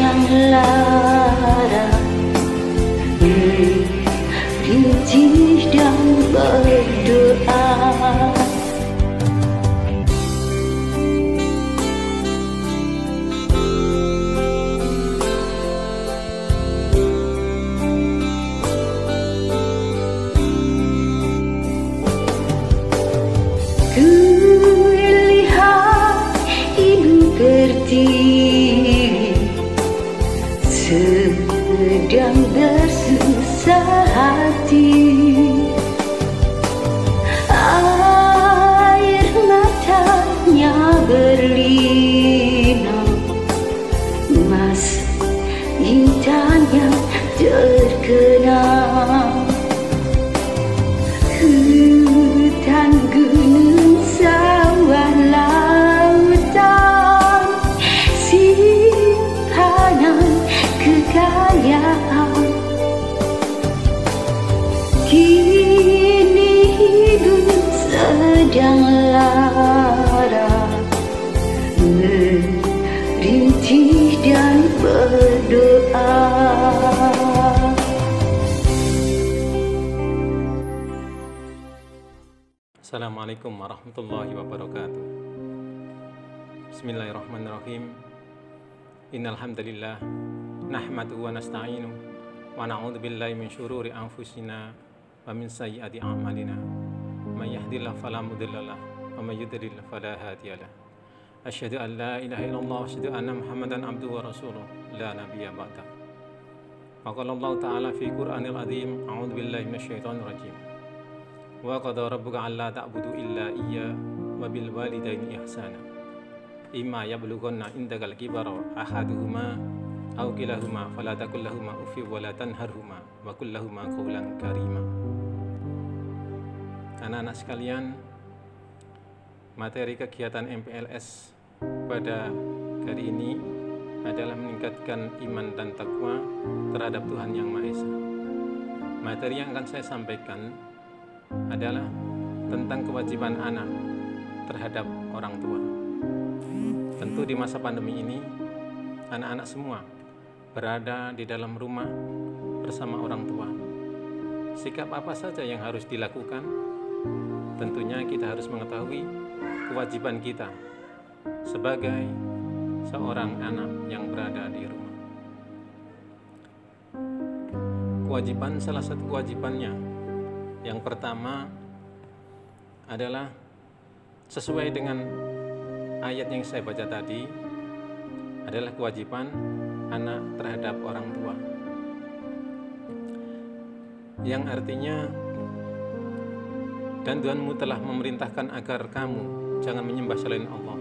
sedang lara, berintih dan berdoa. Kulihat ibu pertiwi sedang bersusah hati, air matanya berlinang, emas intannya terkenang. Hutan, gunung, sawah, lautan, simpanan kekayaan. Kini hidup sedang lara, merintih dan berdoa. Assalamualaikum warahmatullahi wabarakatuh. Bismillahirrahmanirrahim. Innal hamdalillah nahmaduhu wa nasta'inuhu wa na'udzu billahi min syururi anfusina wa min sayyiati a'malina. May yahdihillahu fala mudhillalah wa may yudlil fala hadiyalah. Asyhadu an la ilaha illallah wa asyhadu anna Muhammadan abduhu wa rasuluh la nabiyya ba'da. Wa qala Allah ta'ala fi Qur'anil azim, a'udzu billahi minasyaitonir rajim. Wa qada rabbuka alla ta'budu illa iyya wa bil walidaini ihsana imma yablughanna indakal kibara ahaduhuma aw kilahuma fala taqul lahumā uffin wa la tanharhumā wa qul lahumā qawlan karīmā. Anak-anak sekalian, materi kegiatan MPLS pada hari ini adalah meningkatkan iman dan takwa terhadap Tuhan Yang Maha Esa. Materi yang akan saya sampaikan adalah tentang kewajiban anak terhadap orang tua. Tentu di masa pandemi ini, anak-anak semua berada di dalam rumah bersama orang tua. Sikap apa saja yang harus dilakukan? Tentunya kita harus mengetahui kewajiban kita sebagai seorang anak yang berada di rumah. Kewajiban, salah satu kewajibannya yang pertama adalah sesuai dengan ayat yang saya baca tadi, adalah kewajiban anak terhadap orang tua, yang artinya, dan Tuhanmu telah memerintahkan agar kamu jangan menyembah selain Allah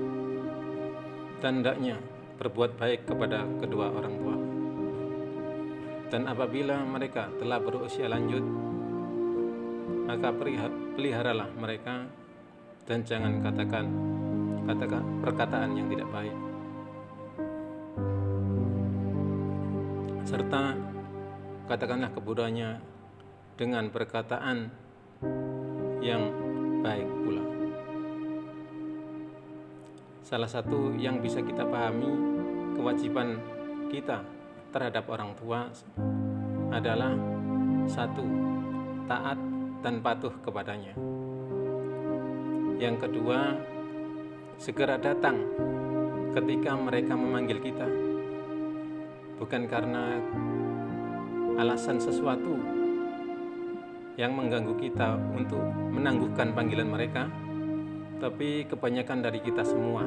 dan hendaknya berbuat baik kepada kedua orang tua, dan apabila mereka telah berusia lanjut, maka peliharalah mereka dan jangan katakan perkataan yang tidak baik, serta katakanlah kepadanya dengan perkataan yang baik pula. Salah satu yang bisa kita pahami kewajiban kita terhadap orang tua adalah satu, taat dan patuh kepadanya. Yang kedua, segera datang ketika mereka memanggil kita, bukan karena alasan sesuatu yang mengganggu kita untuk menangguhkan panggilan mereka, tapi kebanyakan dari kita semua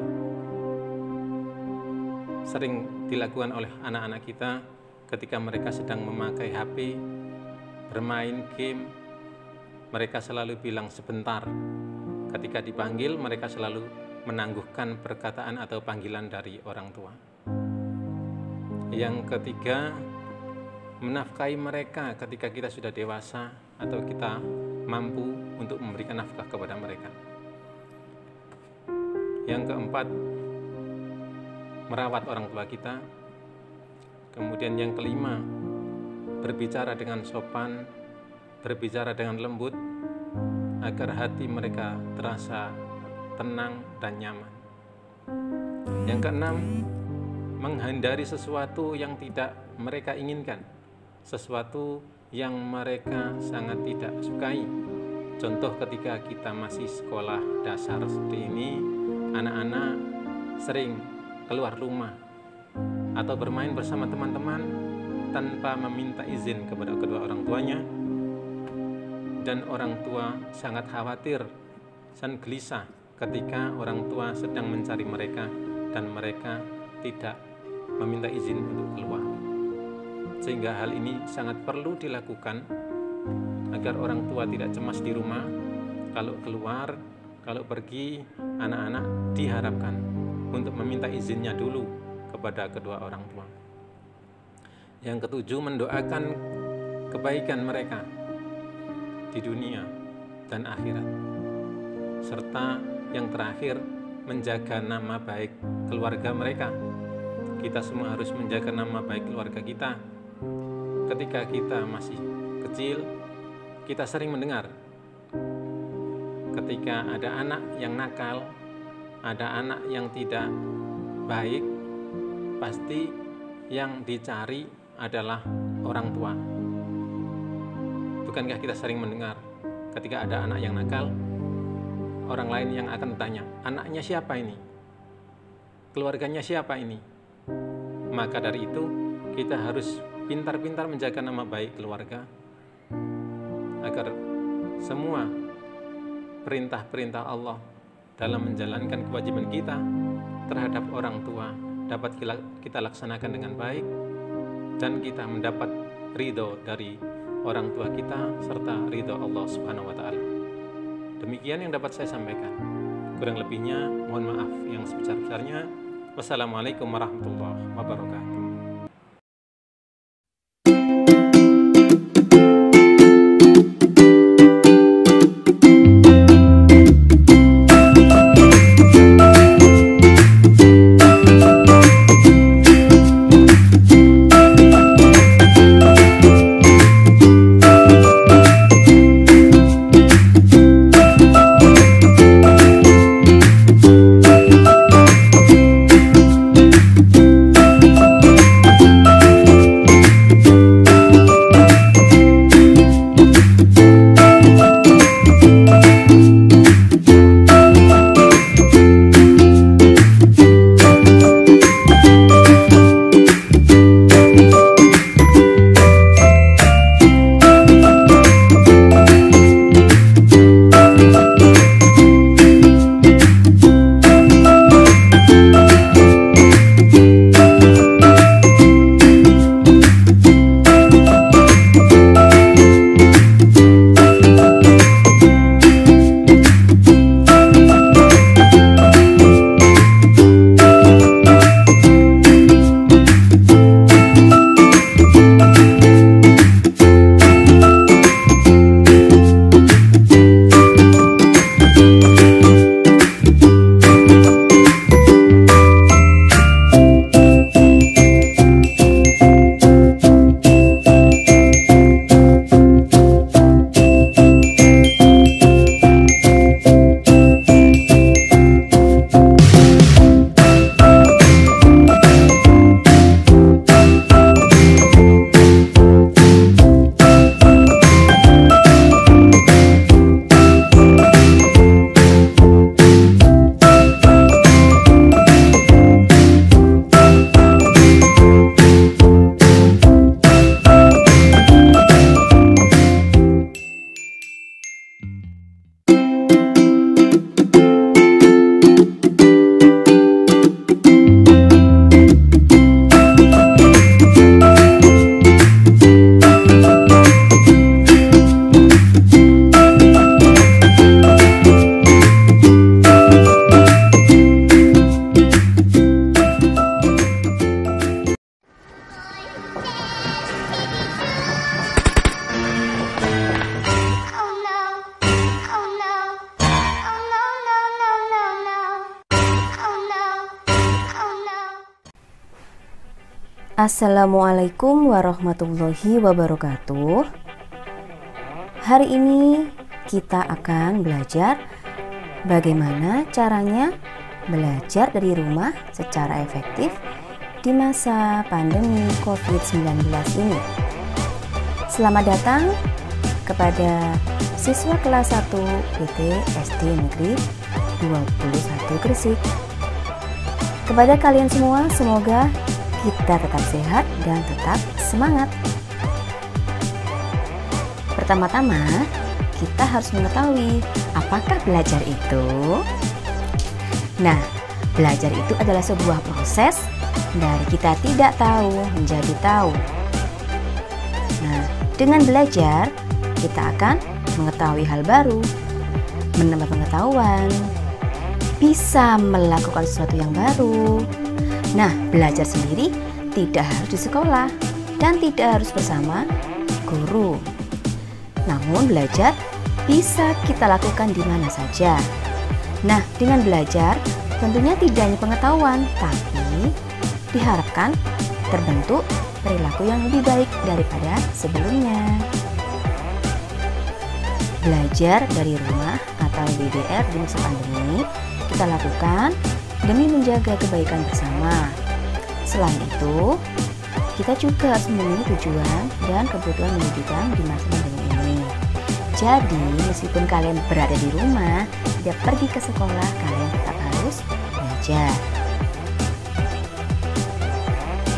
sering dilakukan oleh anak-anak kita ketika mereka sedang memakai HP, bermain game. Mereka selalu bilang sebentar. Ketika dipanggil, mereka selalu menangguhkan perkataan atau panggilan dari orang tua. Yang ketiga, menafkahi mereka ketika kita sudah dewasa atau kita mampu untuk memberikan nafkah kepada mereka. Yang keempat, merawat orang tua kita. Kemudian yang kelima, berbicara dengan sopan, berbicara dengan lembut, agar hati mereka terasa tenang dan nyaman. Yang keenam, menghindari sesuatu yang tidak mereka inginkan, sesuatu yang mereka sangat tidak sukai. Contoh ketika kita masih sekolah dasar seperti ini, anak-anak sering keluar rumah atau bermain bersama teman-teman tanpa meminta izin kepada kedua orang tuanya, dan orang tua sangat khawatir dan gelisah ketika orang tua sedang mencari mereka dan mereka tidak meminta izin untuk keluar. Sehingga hal ini sangat perlu dilakukan agar orang tua tidak cemas di rumah. Kalau keluar, kalau pergi, anak-anak diharapkan untuk meminta izinnya dulu kepada kedua orang tua. Yang ketujuh, mendoakan kebaikan mereka di dunia dan akhirat. Serta yang terakhir, menjaga nama baik keluarga mereka. Kita semua harus menjaga nama baik keluarga kita. Ketika kita masih kecil, kita sering mendengar ketika ada anak yang nakal, ada anak yang tidak baik, pasti yang dicari adalah orang tua. Bukankah kita sering mendengar ketika ada anak yang nakal, orang lain yang akan bertanya, anaknya siapa ini? Keluarganya siapa ini? Maka dari itu, kita harus pintar-pintar menjaga nama baik keluarga, agar semua perintah-perintah Allah dalam menjalankan kewajiban kita terhadap orang tua dapat kita laksanakan dengan baik, dan kita mendapat ridho dari orang tua kita serta ridho Allah Subhanahu wa Ta'ala. Demikian yang dapat saya sampaikan. Kurang lebihnya mohon maaf yang sebesar-besarnya. Wassalamualaikum warahmatullahi wabarakatuh. Assalamualaikum warahmatullahi wabarakatuh. Hari ini kita akan belajar bagaimana caranya belajar dari rumah secara efektif di masa pandemi COVID-19 ini. Selamat datang kepada siswa kelas 1 PT SD Negeri 21 Gresik. Kepada kalian semua, semoga kita tetap sehat dan tetap semangat. Pertama-tama, kita harus mengetahui apakah belajar itu. Nah, belajar itu adalah sebuah proses dari kita tidak tahu menjadi tahu. Nah, dengan belajar, kita akan mengetahui hal baru, menambah pengetahuan, bisa melakukan sesuatu yang baru. Nah, belajar sendiri tidak harus di sekolah dan tidak harus bersama guru. Namun belajar bisa kita lakukan di mana saja. Nah, dengan belajar tentunya tidak hanya pengetahuan, tapi diharapkan terbentuk perilaku yang lebih baik daripada sebelumnya. Belajar dari rumah atau BDR di masa pandemi kita lakukan demi menjaga kebaikan bersama. Selain itu, kita juga harus memiliki tujuan dan kebutuhan pendidikan di masa pandemi ini. Jadi, meskipun kalian berada di rumah, tidak pergi ke sekolah, kalian tetap harus belajar.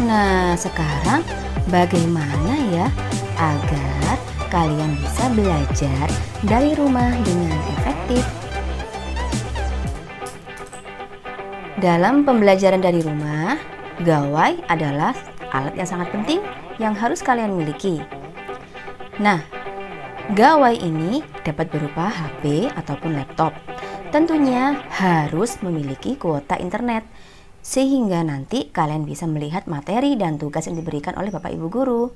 Nah, sekarang bagaimana ya agar kalian bisa belajar dari rumah dengan efektif? Dalam pembelajaran dari rumah, gawai adalah alat yang sangat penting yang harus kalian miliki. Nah, gawai ini dapat berupa HP ataupun laptop. Tentunya harus memiliki kuota internet, sehingga nanti kalian bisa melihat materi dan tugas yang diberikan oleh Bapak Ibu Guru,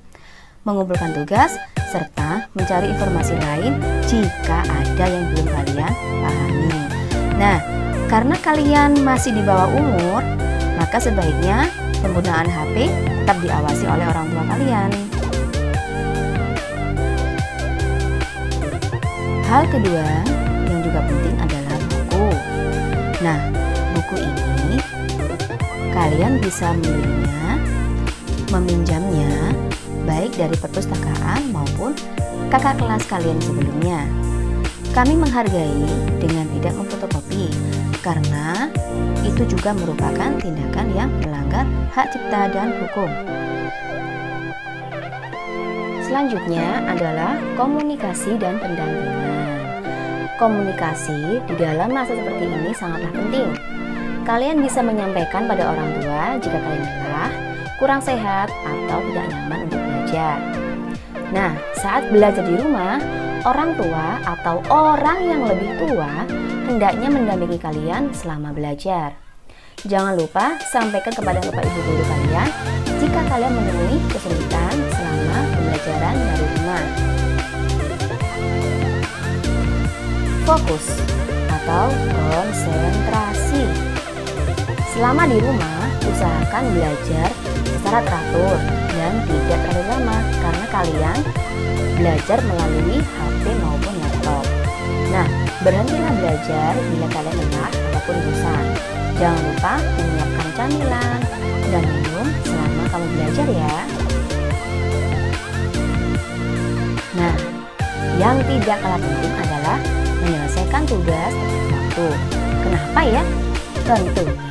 mengumpulkan tugas, serta mencari informasi lain jika ada yang belum kalian pahami. Nah, karena kalian masih di bawah umur, maka sebaiknya penggunaan HP tetap diawasi oleh orang tua kalian. Hal kedua yang juga penting adalah buku. Nah, buku ini kalian bisa membelinya, meminjamnya, baik dari perpustakaan maupun kakak kelas kalian sebelumnya. Kami menghargai dengan tidak memfotokopi, karena itu juga merupakan tindakan yang melanggar hak cipta dan hukum. Selanjutnya adalah komunikasi dan pendampingan. Komunikasi di dalam masa seperti ini sangatlah penting. Kalian bisa menyampaikan pada orang tua jika kalian lelah, kurang sehat, atau tidak nyaman untuk belajar. Nah, saat belajar di rumah, orang tua atau orang yang lebih tua hendaknya mendampingi kalian selama belajar. Jangan lupa sampaikan kepada Bapak Ibu Guru kalian jika kalian menemui kesulitan selama pembelajaran dari rumah. Fokus atau konsentrasi. Selama di rumah, usahakan belajar secara teratur dan tidak terlalu lama karena kalian belajar melalui HP maupun laptop. Nah, berhentilah belajar bila kalian lelah ataupun bosan. Jangan lupa menyiapkan camilan dan minum selama kamu belajar ya. Nah, yang tidak kalah penting adalah menyelesaikan tugas tepat waktu. Kenapa ya? Tentunya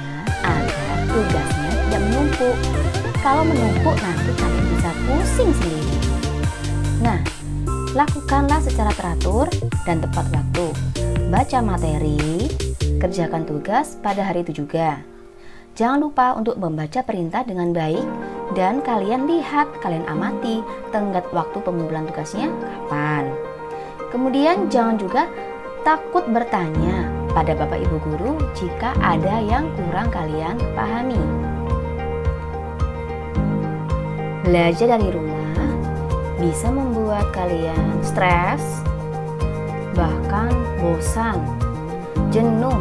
agar tugasnya tidak menumpuk. Kalau menumpuk nanti kalian bisa pusing sendiri. Nah, lakukanlah secara teratur dan tepat waktu. Baca materi, kerjakan tugas pada hari itu juga. Jangan lupa untuk membaca perintah dengan baik dan kalian lihat, kalian amati tenggat waktu pengumpulan tugasnya kapan. Kemudian jangan juga takut bertanya pada Bapak Ibu Guru jika ada yang kurang kalian pahami. Belajar dari rumah bisa membuat kalian stres, bahkan bosan, jenuh.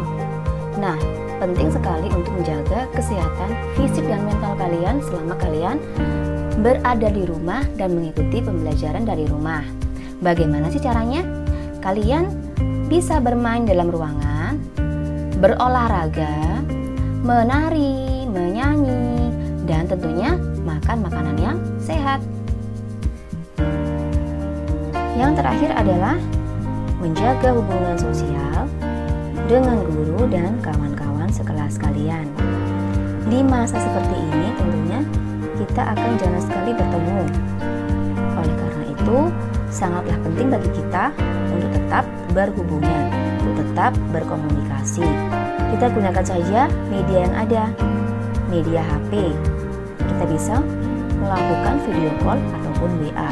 Nah, penting sekali untuk menjaga kesehatan fisik dan mental kalian selama kalian berada di rumah dan mengikuti pembelajaran dari rumah. Bagaimana sih caranya? Kalian bisa bermain dalam ruangan, berolahraga, menari, menyanyi, dan tentunya makan makanan yang sehat. Yang terakhir adalah menjaga hubungan sosial dengan guru dan kawan-kawan sekelas kalian. Di masa seperti ini tentunya kita akan jarang sekali bertemu. Oleh karena itu, sangatlah penting bagi kita untuk tetap berhubungan, untuk tetap berkomunikasi. Kita gunakan saja media yang ada, media HP. Kita bisa melakukan video call ataupun WA.